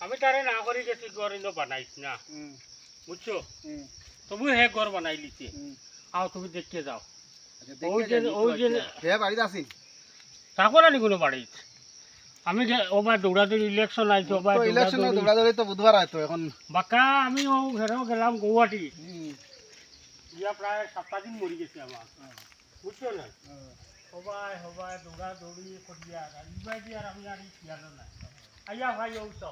আমি তারে না করি গেছি ঘর ইনো বানাইছ না বুঝছো তবু হে ঘর বানাই লিছে আও তুমি দেখতে যাও ওই যে হে বাড়িতে আছি থাকো না নি কোনো বাড়ি আমি ওবার দৌড়াদৌড়ি ইলেকশন আইছে ওবার তো ইলেকশন দৌড়াদৌড়ি তো বুধবার আইতো এখন বাকা আমি ও ঘরেও গেলাম গৌহাটি ইয়া প্রায় 7 দিন মরি গেছে আমার বুঝছো না সবাই সবাই দৌড়াদৌড়ি করিয়া ইবাই দিয়ে আর আমি আর ইয়ানো না আইয়া ভাই ও তো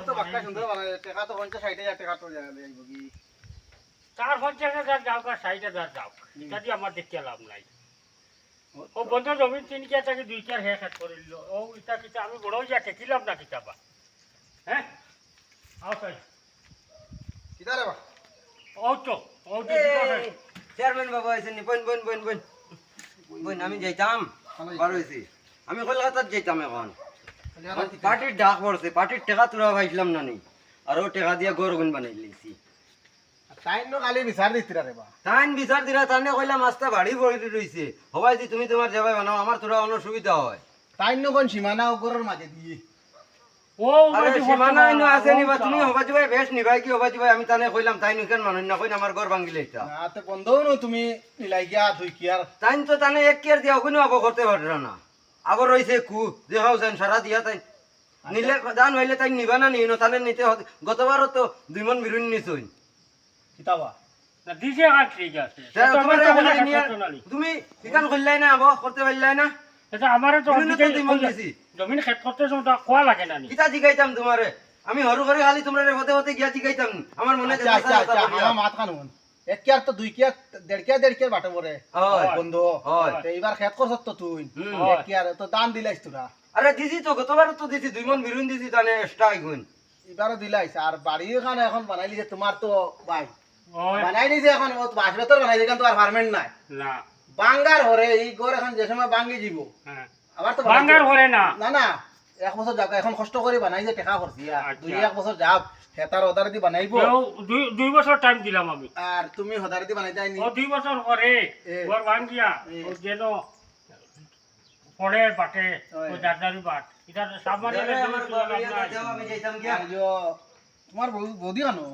তো বাক্কা সুন্দর বানায় টাকা তো 50-60,000 টাকা তো যাইব কি 4-50,000 যাও বা 60,000 যাও এটা দিয়ে আমার দেখতে লাভ নাই ও বন্ধ জমিন তিনকে থেকে 2-4 হেক্টর করিল ও এটা কিটা আমি বড় যা টেকিলাম না কিটাবা হ্যাঁ আও তাই কিটা রে বা ও তো চেয়ারম্যান বাবা আইছেন নি বইন বইন বইন বইন বইন আমি যাইতাম বার হইছি আমি কলকাতাত যাইতাম এখন পার্টির ডাক পড়ছে পার্টির টাকা তোরা পাইছিলাম না নি আর ও টাকা দিয়ে গরু গুন বানাই লিছি তাইন কালি বিচার দিতিরা রে বা তাইন বিচার দিরা তানে কইলাম আস্তা বাড়ি পড়ে রইছে হবাই দি তুমি তোমার যাবাই বানাও আমার তোরা অন্য সুবিধা হয় তাইন কোন সীমানা উপরের মাঝে দিয়ে ও আরে সীমানা ইনো আছে নিবা তুমি হবা দিবাই বেশ নিবাই কি হবা দিবাই আমি তানে কইলাম তাইন কেন মানুষ না কইন আমার ঘর ভাঙিলে এটা না তো বন্ধও ন তুমি মিলাই গিয়া দুই কিয়ার তাইন তো তানে এক কেয়ার দিয়া কোনো আবো করতে পাররা না আগর রইছে কু দেখাও যান সারা দিয়া তাই নিলে দান হইলে তাই নিবা না নিনো তানে নিতে গতবারও তো 2 মন বিরুন নিছই কিতাবা না দিছে আর ঠিক আছে তুমি ঠিকান কইলাই না আবো করতে পারলাই না এটা আমারে তো জমিন খেত করতে তো কোয়া লাগে না নি কিতা জিগাইতাম তোমারে আমি হরু করে খালি তোমরা রে হতে হতে গিয়া জিগাইতাম আমার মনে আচ্ছা আমার মাত কানুন এক কিয়ার তো দুই কিয়ার দেড় কিয়ার বাটে পড়ে বন্ধ তো এইবার খেত করছ তো তুই এক কিয়ার তো দান দিলাইছ তোরা আরে দিছি তো গতবার তো দিছি 2 মন বিরুন দিছি তানে এক্সট্রা আইগুন এবারও দিলাইছ আর বাড়ি এখানে এখন বানাইলি যে তোমার তো ভাই বানাই দিছে এখন বাস ভেতর বানাই দিছে তো আর ফার্মেন্ট নাই না বাঙ্গার হরে এই গোর এখন যে সময় বাঙ্গি যাব আবার তো বাঙ্গার হরে না না না এক বছর যাক এখন কষ্ট করে বানাই যে টাকা করছি 2-1 বছর যাক হেতার হদার দি বানাইবো 2 বছর টাইম দিলাম আমি আর তুমি হদার দি বানাই যায়নি ও 2 বছর পরে ঘর ভাঙিয়া ও যেন পড়ে বাটে ও দাদারি বাট এটা সামনে আমার আমি যাইতাম গিয়া তোমার বৌদি আনো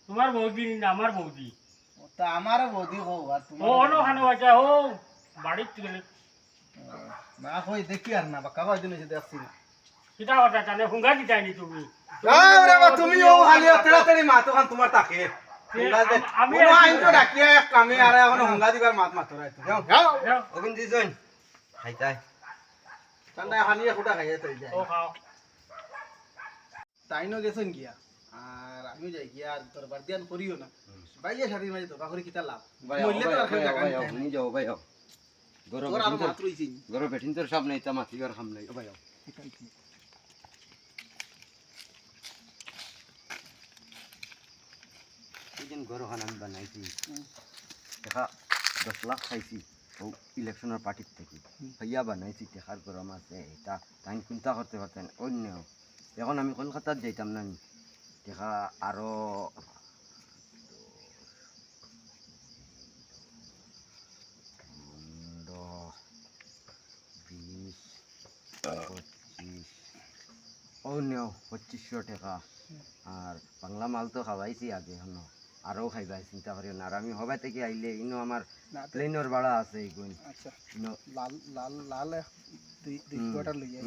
তোমার বৌদি না আমার বৌদি তা আমারও বৌদি হো আর ও তোমার অন্য খানো আছে ও বাড়িতে গেলে না কই দেখি আর না বাকা কই দিন এসে দেখছি না কিটা কথা জানে হুঙ্গা দিতাইনি তুমি আরে বাবা তুমি ও খালি তাড়াতাড়ি মাতো খান তোমার তাকে আমি আইন তো ডাকিয়া এক কামে আর এখন হুঙ্গা দিবার মাত মাতো রাইতো যাও ওগুন দিছন খাইতাই ঠান্ডা খালি খুঁটা খাইয়া তাই যায় ও খাও তাইনো গেছেন গিয়া আর আমি যাই গিয়া আর তোর বারদিয়ান করিও না বাইয়া শাড়ির মাঝে ধোকা করে কিতা লাভ মইলে তো আর কেউ জায়গা নাই নি যাও ভাই গরো তোর আর মাত্র হইছি গরো বেটিন তোর সব নাই তা মাছি আর খাম নাই ও ভাই এইদিন গরো খান আমি বানাইছি দেখা 10 লাখ খাইছি ও ইলেকশনের পার্টির থেকে ভাইয়া বানাইছি টেকার গরম আছে এটা তাই চিন্তা করতে পারতেন অন্য এখন আমি কলকাতাত যাইতাম না টেকা আরো 2500 টাকা আর বাংলা মাল তো খাওয়াইছি আগে এখনো আরও খাইবাই চিন্তা করিও না আর আমি হবাই থেকে আইলে ইনো আমার প্লেনের ভাড়া আছে এইগুন আচ্ছা লাল লাল লাল দুই কোয়ার্টার লই যাই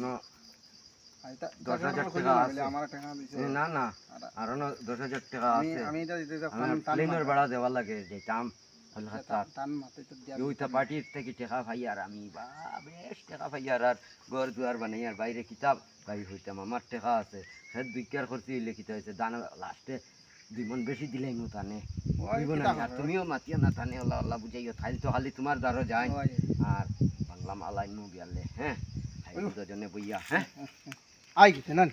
10,000 টাকা আছে আমার টাকা দিছে না না আর 10,000 টাকা আছে আমি এটা দিতে প্লেনের ভাড়া দেওয়া লাগে যেতাম কলকাতা টান মাথায় তো দিয়া ওইটা পার্টির থেকে টাকা পাই আর আমি বা বেশ টাকা পাই আর ঘর দুয়ার বানাই আর বাইরে কিতাব গাই হইতাম আমার টাকা আছে সে 2 কেয়ার খরচি হইলে কিতা হয়েছে দানা লাস্টে 2 মন বেশি দিলাই মো তানে আর তুমিও মাতিও না তানে আল্লাহ আল্লাহ বুঝাইও থাইল তো খালি তোমার দ্বারও যায় আর বাংলা মালাই মু গেলে হ্যাঁ দুজনে বইয়া হ্যাঁ আই গেছে না